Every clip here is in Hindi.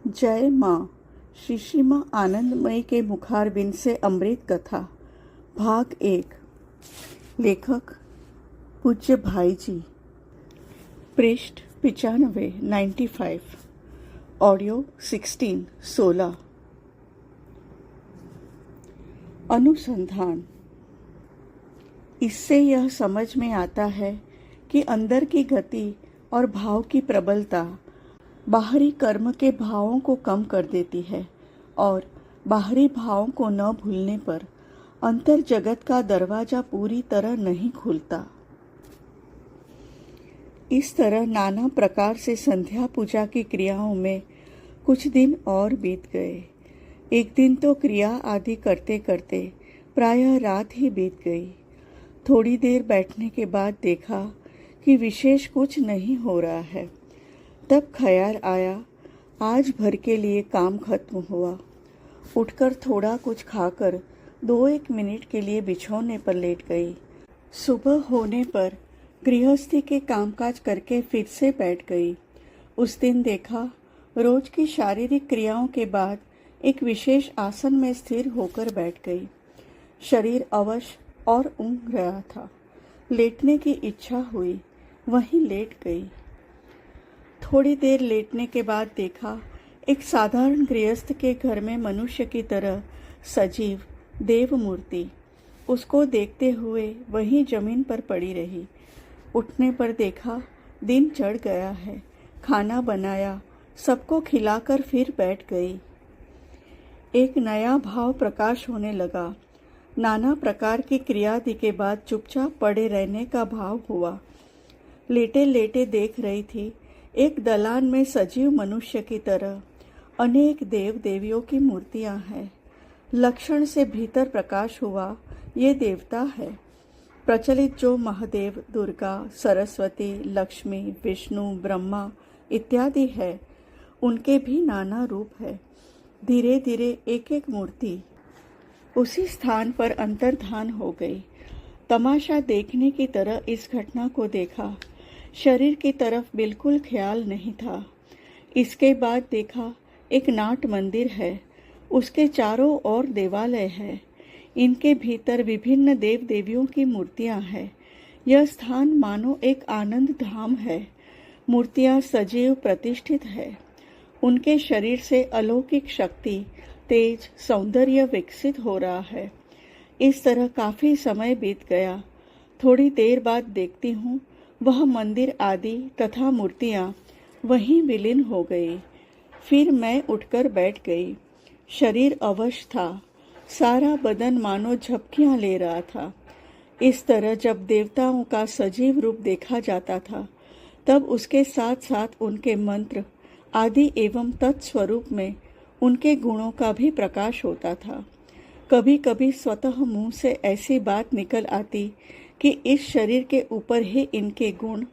जय माँ। श्री माँ आनंदमयी के मुखारबिंद से अमृत कथा भाग 1। लेखक पूज्य भाई जी। पृष्ठ 95 ऑडियो 16। अनुसंधान। इससे यह समझ में आता है कि अंदर की गति और भाव की प्रबलता बाहरी कर्म के भावों को कम कर देती है और बाहरी भावों को न भूलने पर अंतर जगत का दरवाजा पूरी तरह नहीं खुलता। इस तरह नाना प्रकार से संध्या पूजा की क्रियाओं में कुछ दिन और बीत गए। एक दिन तो क्रिया आदि करते करते प्रायः रात ही बीत गई। थोड़ी देर बैठने के बाद देखा कि विशेष कुछ नहीं हो रहा है। तब ख्याल आया, आज भर के लिए काम खत्म हुआ। उठकर थोड़ा कुछ खाकर 2-1 मिनट के लिए बिछौने पर लेट गई। सुबह होने पर गृहस्थी के कामकाज करके फिर से बैठ गई। उस दिन देखा, रोज की शारीरिक क्रियाओं के बाद एक विशेष आसन में स्थिर होकर बैठ गई। शरीर अवश और ऊँघ रहा था। लेटने की इच्छा हुई, वहीं लेट गई। थोड़ी देर लेटने के बाद देखा, एक साधारण गृहस्थ के घर में मनुष्य की तरह सजीव देव मूर्ति उसको देखते हुए वहीं जमीन पर पड़ी रही। उठने पर देखा, दिन चढ़ गया है। खाना बनाया, सबको खिलाकर फिर बैठ गई। एक नया भाव प्रकाश होने लगा। नाना प्रकार की क्रियादि के बाद चुपचाप पड़े रहने का भाव हुआ। लेटे लेटे देख रही थी, एक दलान में सजीव मनुष्य की तरह अनेक देव देवियों की मूर्तियां हैं। लक्षण से भीतर प्रकाश हुआ, ये देवता है। प्रचलित जो महादेव, दुर्गा, सरस्वती, लक्ष्मी, विष्णु, ब्रह्मा इत्यादि है, उनके भी नाना रूप है। धीरे धीरे एक एक मूर्ति उसी स्थान पर अंतर्धान हो गई। तमाशा देखने की तरह इस घटना को देखा। शरीर की तरफ बिल्कुल ख्याल नहीं था। इसके बाद देखा, एक नाट मंदिर है। उसके चारों ओर देवालय है। इनके भीतर विभिन्न देव देवियों की मूर्तियां हैं। यह स्थान मानो एक आनंद धाम है। मूर्तियां सजीव प्रतिष्ठित है। उनके शरीर से अलौकिक शक्ति, तेज, सौंदर्य विकसित हो रहा है। इस तरह काफी समय बीत गया। थोड़ी देर बाद देखती हूँ, वह मंदिर आदि तथा मूर्तियां वहीं विलीन हो गई। फिर मैं उठकर बैठ गई। शरीर अवश था। सारा बदन मानो झपकियां ले रहा था। इस तरह जब देवताओं का सजीव रूप देखा जाता था, तब उसके साथ साथ उनके मंत्र आदि एवं तत्स्वरूप में उनके गुणों का भी प्रकाश होता था। कभी कभी स्वतः मुंह से ऐसी बात निकल आती कि इस शरीर के ऊपर ही इनके गुण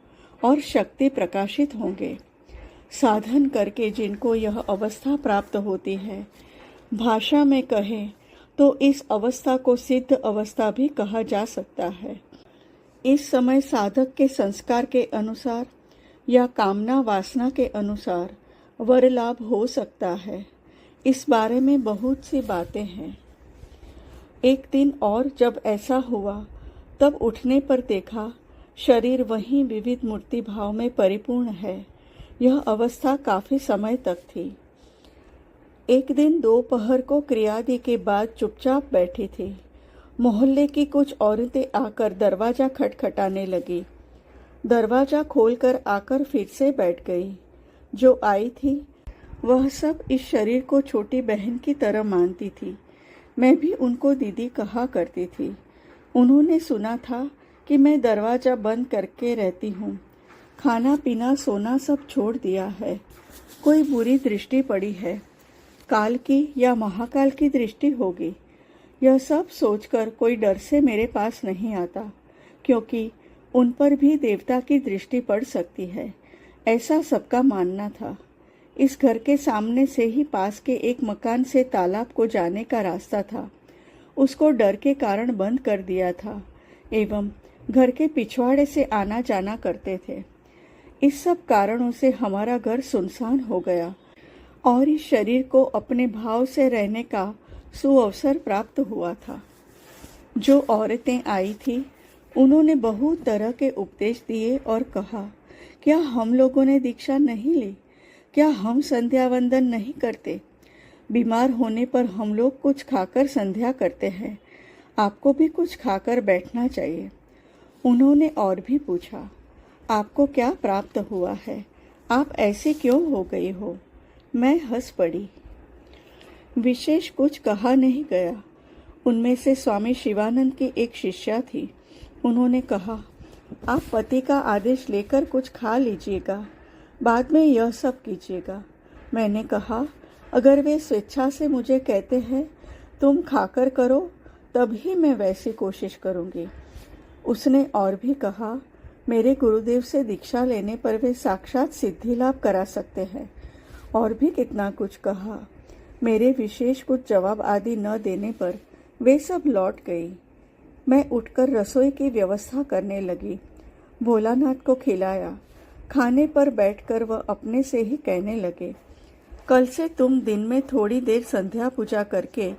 और शक्ति प्रकाशित होंगे। साधन करके जिनको यह अवस्था प्राप्त होती है, भाषा में कहें तो इस अवस्था को सिद्ध अवस्था भी कहा जा सकता है। इस समय साधक के संस्कार के अनुसार या कामना वासना के अनुसार वर लाभ हो सकता है। इस बारे में बहुत सी बातें हैं। एक दिन और जब ऐसा हुआ, तब उठने पर देखा, शरीर वहीं विविध मूर्ति भाव में परिपूर्ण है। यह अवस्था काफी समय तक थी। एक दिन दोपहर को क्रियादि के बाद चुपचाप बैठी थी। मोहल्ले की कुछ औरतें आकर दरवाजा खटखटाने लगी। दरवाजा खोलकर आकर फिर से बैठ गई। जो आई थी, वह सब इस शरीर को छोटी बहन की तरह मानती थी। मैं भी उनको दीदी कहा करती थी। उन्होंने सुना था कि मैं दरवाजा बंद करके रहती हूँ। खाना पीना सोना सब छोड़ दिया है। कोई बुरी दृष्टि पड़ी है, काल की या महाकाल की दृष्टि होगी। यह सब सोचकर कोई डर से मेरे पास नहीं आता, क्योंकि उन पर भी देवता की दृष्टि पड़ सकती है, ऐसा सबका मानना था। इस घर के सामने से ही पास के एक मकान से तालाब को जाने का रास्ता था। उसको डर के कारण बंद कर दिया था एवं घर के पिछवाड़े से आना जाना करते थे। इस सब कारणों से हमारा घर सुनसान हो गया और इस शरीर को अपने भाव से रहने का सुअवसर प्राप्त हुआ था। जो औरतें आई थी उन्होंने बहुत तरह के उपदेश दिए और कहा, क्या हम लोगों ने दीक्षा नहीं ली? क्या हम संध्या वंदन नहीं करते? बीमार होने पर हम लोग कुछ खाकर संध्या करते हैं, आपको भी कुछ खाकर बैठना चाहिए। उन्होंने और भी पूछा, आपको क्या प्राप्त हुआ है? आप ऐसी क्यों हो गई हो? मैं हंस पड़ी। विशेष कुछ कहा नहीं गया। उनमें से स्वामी शिवानंद की एक शिष्या थी। उन्होंने कहा, आप पति का आदेश लेकर कुछ खा लीजिएगा, बाद में यह सब कीजिएगा। मैंने कहा, अगर वे स्वेच्छा से मुझे कहते हैं तुम खाकर करो, तभी मैं वैसी कोशिश करूंगी। उसने और भी कहा, मेरे गुरुदेव से दीक्षा लेने पर वे साक्षात सिद्धि लाभ करा सकते हैं। और भी कितना कुछ कहा। मेरे विशेष कुछ जवाब आदि न देने पर वे सब लौट गई। मैं उठकर रसोई की व्यवस्था करने लगी। भोलानाथ को खिलाया। खाने पर बैठकर वह अपने से ही कहने लगे, कल से तुम दिन में थोड़ी देर संध्या पूजा करके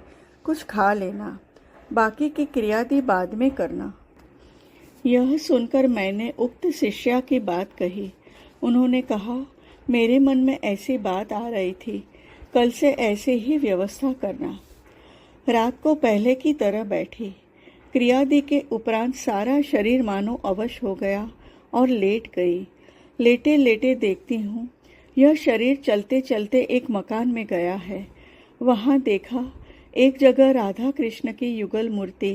कुछ खा लेना, बाकी की क्रियादि बाद में करना। यह सुनकर मैंने उक्त शिष्या की बात कही। उन्होंने कहा, मेरे मन में ऐसी बात आ रही थी, कल से ऐसे ही व्यवस्था करना। रात को पहले की तरह बैठी। क्रियादि के उपरांत सारा शरीर मानो अवश हो गया और लेट गई। लेटे लेटे देखती हूँ, यह शरीर चलते चलते एक मकान में गया है। वहाँ देखा, एक जगह राधा कृष्ण की युगल मूर्ति,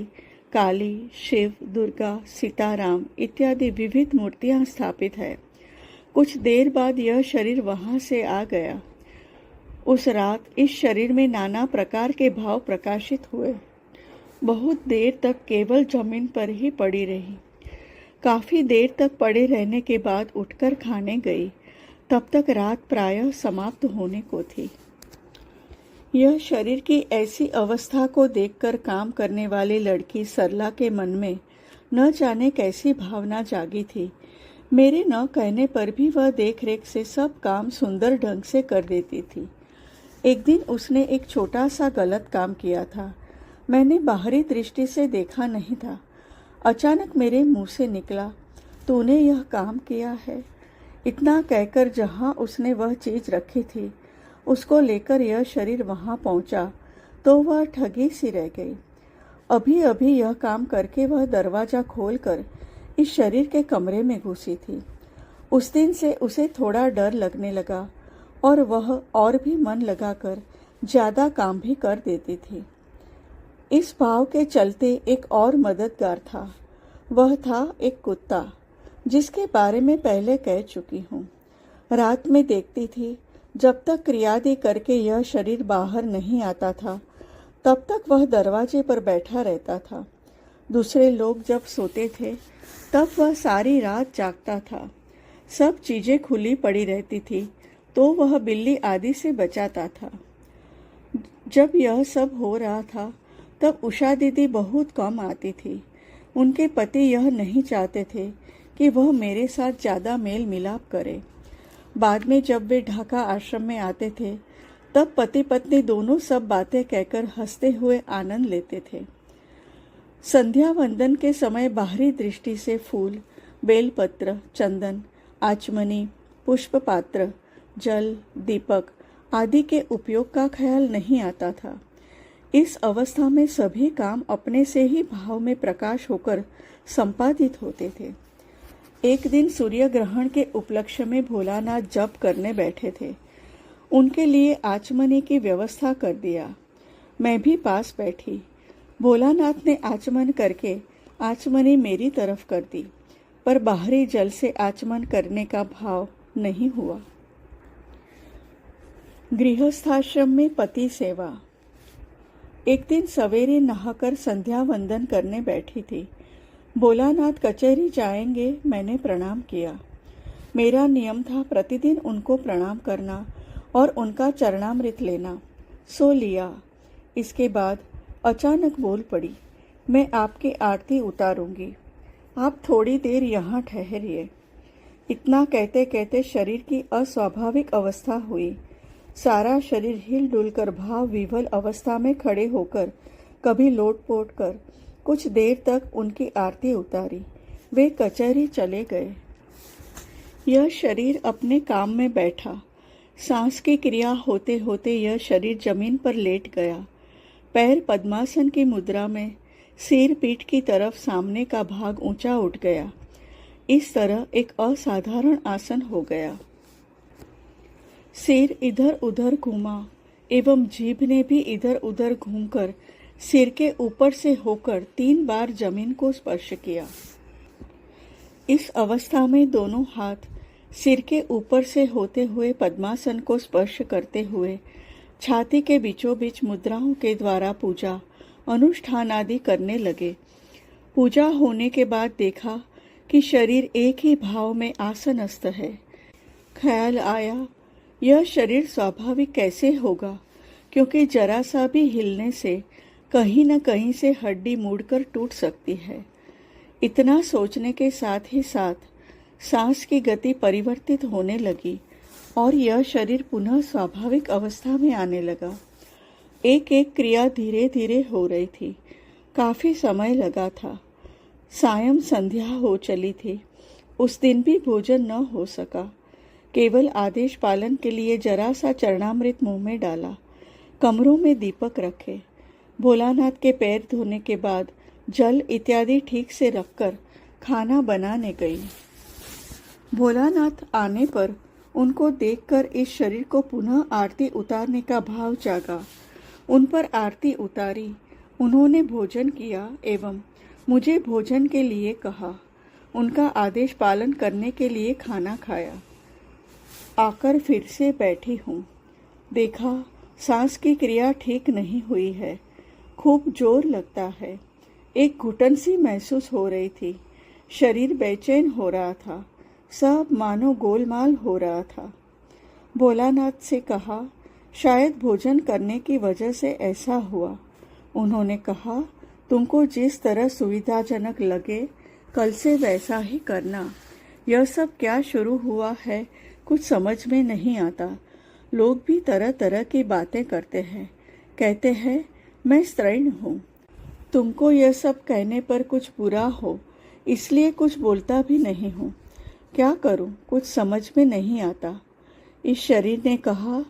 काली, शिव, दुर्गा, सीताराम इत्यादि विविध मूर्तियाँ स्थापित है। कुछ देर बाद यह शरीर वहाँ से आ गया। उस रात इस शरीर में नाना प्रकार के भाव प्रकाशित हुए। बहुत देर तक केवल जमीन पर ही पड़ी रही। काफी देर तक पड़े रहने के बाद उठकर खाने गई। तब तक रात प्रायः समाप्त होने को थी। यह शरीर की ऐसी अवस्था को देखकर काम करने वाली लड़की सरला के मन में न जाने कैसी भावना जागी थी। मेरे न कहने पर भी वह देख रेख से सब काम सुंदर ढंग से कर देती थी। एक दिन उसने एक छोटा सा गलत काम किया था। मैंने बाहरी दृष्टि से देखा नहीं था। अचानक मेरे मुंह से निकला, तूने यह काम किया है। इतना कहकर जहाँ उसने वह चीज रखी थी, उसको लेकर यह शरीर वहाँ पहुँचा तो वह ठगी सी रह गई। अभी अभी यह काम करके वह दरवाजा खोलकर इस शरीर के कमरे में घुसी थी। उस दिन से उसे थोड़ा डर लगने लगा और वह और भी मन लगाकर ज्यादा काम भी कर देती थी। इस भाव के चलते एक और मददगार था। वह था एक कुत्ता, जिसके बारे में पहले कह चुकी हूँ। रात में देखती थी, जब तक क्रियादि करके यह शरीर बाहर नहीं आता था, तब तक वह दरवाजे पर बैठा रहता था। दूसरे लोग जब सोते थे, तब वह सारी रात जागता था। सब चीजें खुली पड़ी रहती थी, तो वह बिल्ली आदि से बचाता था। जब यह सब हो रहा था, तब उषा दीदी बहुत कम आती थी। उनके पति यह नहीं चाहते थे कि वह मेरे साथ ज़्यादा मेल मिलाप करे। बाद में जब वे ढाका आश्रम में आते थे, तब पति पत्नी दोनों सब बातें कहकर हंसते हुए आनंद लेते थे। संध्या वंदन के समय बाहरी दृष्टि से फूल, बेलपत्र, चंदन, आचमनी, पुष्प पात्र, जल, दीपक आदि के उपयोग का ख्याल नहीं आता था। इस अवस्था में सभी काम अपने से ही भाव में प्रकाश होकर संपादित होते थे। एक दिन सूर्य ग्रहण के उपलक्ष्य में भोलानाथ जप करने बैठे थे। उनके लिए आचमनी की व्यवस्था कर दिया। मैं भी पास बैठी। भोलानाथ ने आचमन करके आचमनी मेरी तरफ कर दी, पर बाहरी जल से आचमन करने का भाव नहीं हुआ। गृहस्थाश्रम में पति सेवा। एक दिन सवेरे नहाकर संध्या वंदन करने बैठी थी। भोलानाथ कचहरी जाएंगे, मैंने प्रणाम किया। मेरा नियम था प्रतिदिन उनको प्रणाम करना और उनका चरणामृत लेना। सो लिया। इसके बाद अचानक बोल पड़ी, मैं आपकी आरती उतारूंगी, आप थोड़ी देर यहाँ ठहरिए। इतना कहते कहते शरीर की अस्वाभाविक अवस्था हुई। सारा शरीर हिल डुल कर भाव विभल अवस्था में खड़े होकर कभी लोट-पोट कर कुछ देर तक उनकी आरती उतारी। वे कचहरी चले गए। यह शरीर अपने काम में बैठा। सांस की क्रिया होते होते यह शरीर जमीन पर लेट गया। पैर पद्मासन की मुद्रा में, सिर पीठ की तरफ सामने का भाग ऊंचा उठ गया। इस तरह एक असाधारण आसन हो गया। सिर इधर उधर घूमा एवं जीभ ने भी इधर उधर घूमकर सिर के ऊपर से होकर 3 बार जमीन को स्पर्श किया। इस अवस्था में दोनों हाथ सिर के ऊपर से होते हुए पद्मासन को स्पर्श करते हुए छाती के बीचों बीच मुद्राओं के द्वारा पूजा अनुष्ठान आदि करने लगे। पूजा होने के बाद देखा कि शरीर एक ही भाव में आसनस्थ है। ख्याल आया, यह शरीर स्वाभाविक कैसे होगा, क्योंकि जरा सा भी हिलने से कहीं न कहीं से हड्डी मुड़कर टूट सकती है। इतना सोचने के साथ ही साथ सांस की गति परिवर्तित होने लगी और यह शरीर पुनः स्वाभाविक अवस्था में आने लगा। एक एक क्रिया धीरे धीरे हो रही थी। काफी समय लगा था। सायं संध्या हो चली थी। उस दिन भी भोजन न हो सका। केवल आदेश पालन के लिए जरा सा चरणामृत मुंह में डाला। कमरों में दीपक रखे। भोलानाथ के पैर धोने के बाद जल इत्यादि ठीक से रखकर खाना बनाने गई। भोलानाथ आने पर उनको देखकर इस शरीर को पुनः आरती उतारने का भाव जागा। उन पर आरती उतारी। उन्होंने भोजन किया एवं मुझे भोजन के लिए कहा। उनका आदेश पालन करने के लिए खाना खाया। आकर फिर से बैठी हूँ। देखा सांस की क्रिया ठीक नहीं हुई है। खूब जोर लगता है। एक घुटन सी महसूस हो रही थी। शरीर बेचैन हो रहा था। सब मानो गोलमाल हो रहा था। भोलानाथ से कहा, शायद भोजन करने की वजह से ऐसा हुआ। उन्होंने कहा, तुमको जिस तरह सुविधाजनक लगे कल से वैसा ही करना। यह सब क्या शुरू हुआ है कुछ समझ में नहीं आता। लोग भी तरह तरह की बातें करते हैं। कहते हैं मैं स्त्रैण हूँ। तुमको यह सब कहने पर कुछ बुरा हो इसलिए कुछ बोलता भी नहीं हूँ। क्या करूं, कुछ समझ में नहीं आता। इस शरीर ने कहा,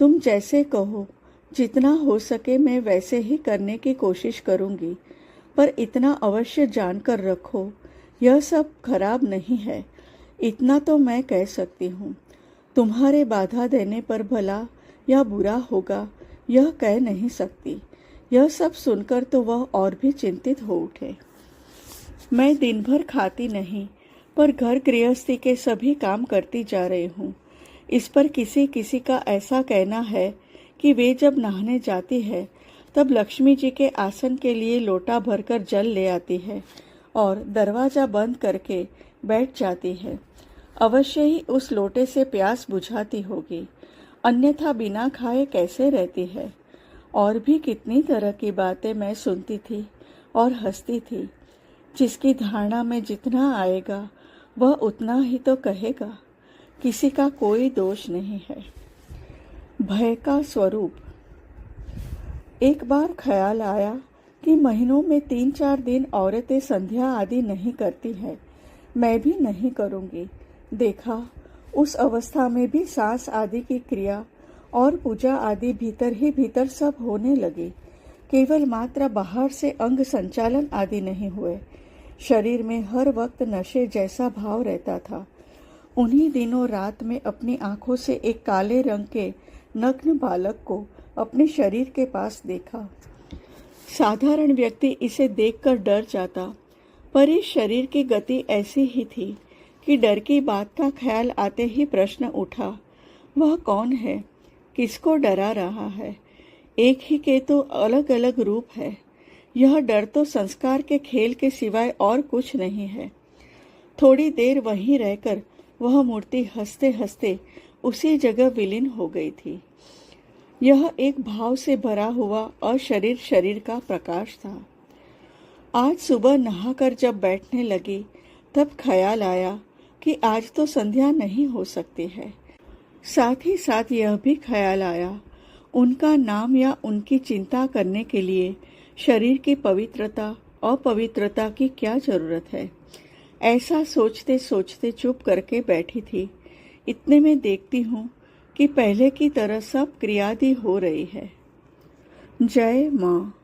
तुम जैसे कहो, जितना हो सके मैं वैसे ही करने की कोशिश करूंगी, पर इतना अवश्य जानकर रखो, यह सब खराब नहीं है। इतना तो मैं कह सकती हूँ। तुम्हारे बाधा देने पर भला या बुरा होगा, यह कह नहीं सकती। यह सब सुनकर तो वह और भी चिंतित हो उठे। मैं दिन भर खाती नहीं, पर घर गृहस्थी के सभी काम करती जा रही हूँ। इस पर किसी किसी का ऐसा कहना है कि वे जब नहाने जाती है तब लक्ष्मी जी के आसन के लिए लोटा भरकर जल ले आती है और दरवाजा बंद करके बैठ जाती है। अवश्य ही उस लोटे से प्यास बुझाती होगी, अन्यथा बिना खाए कैसे रहती है। और भी कितनी तरह की बातें मैं सुनती थी और हंसती थी। जिसकी धारणा में जितना आएगा वह उतना ही तो कहेगा। किसी का कोई दोष नहीं है। भय का स्वरूप। एक बार ख्याल आया कि महीनों में 3-4 दिन औरतें संध्या आदि नहीं करती हैं। मैं भी नहीं करूंगी। देखा उस अवस्था में भी सांस आदि की क्रिया और पूजा आदि भीतर ही भीतर सब होने लगी। केवल मात्र बाहर से अंग संचालन आदि नहीं हुए। शरीर में हर वक्त नशे जैसा भाव रहता था। उन्हीं दिनों रात में अपनी आंखों से एक काले रंग के नग्न बालक को अपने शरीर के पास देखा। साधारण व्यक्ति इसे देखकर डर जाता, पर इस शरीर की गति ऐसी ही थी कि डर की बात का ख्याल आते ही प्रश्न उठा, वह कौन है, किसको डरा रहा है। एक ही के तो अलग अलग रूप है। यह डर तो संस्कार के खेल के सिवाय और कुछ नहीं है। थोड़ी देर वहीं रहकर वह मूर्ति हंसते हंसते उसी जगह विलीन हो गई थी। यह एक भाव से भरा हुआ अशरीर शरीर का प्रकाश था। आज सुबह नहाकर जब बैठने लगी तब ख्याल आया कि आज तो संध्या नहीं हो सकती है। साथ ही साथ यह भी ख्याल आया, उनका नाम या उनकी चिंता करने के लिए शरीर की पवित्रता अपवित्रता की क्या जरूरत है। ऐसा सोचते सोचते चुप करके बैठी थी। इतने में देखती हूँ कि पहले की तरह सब क्रियादि हो रही है। जय माँ।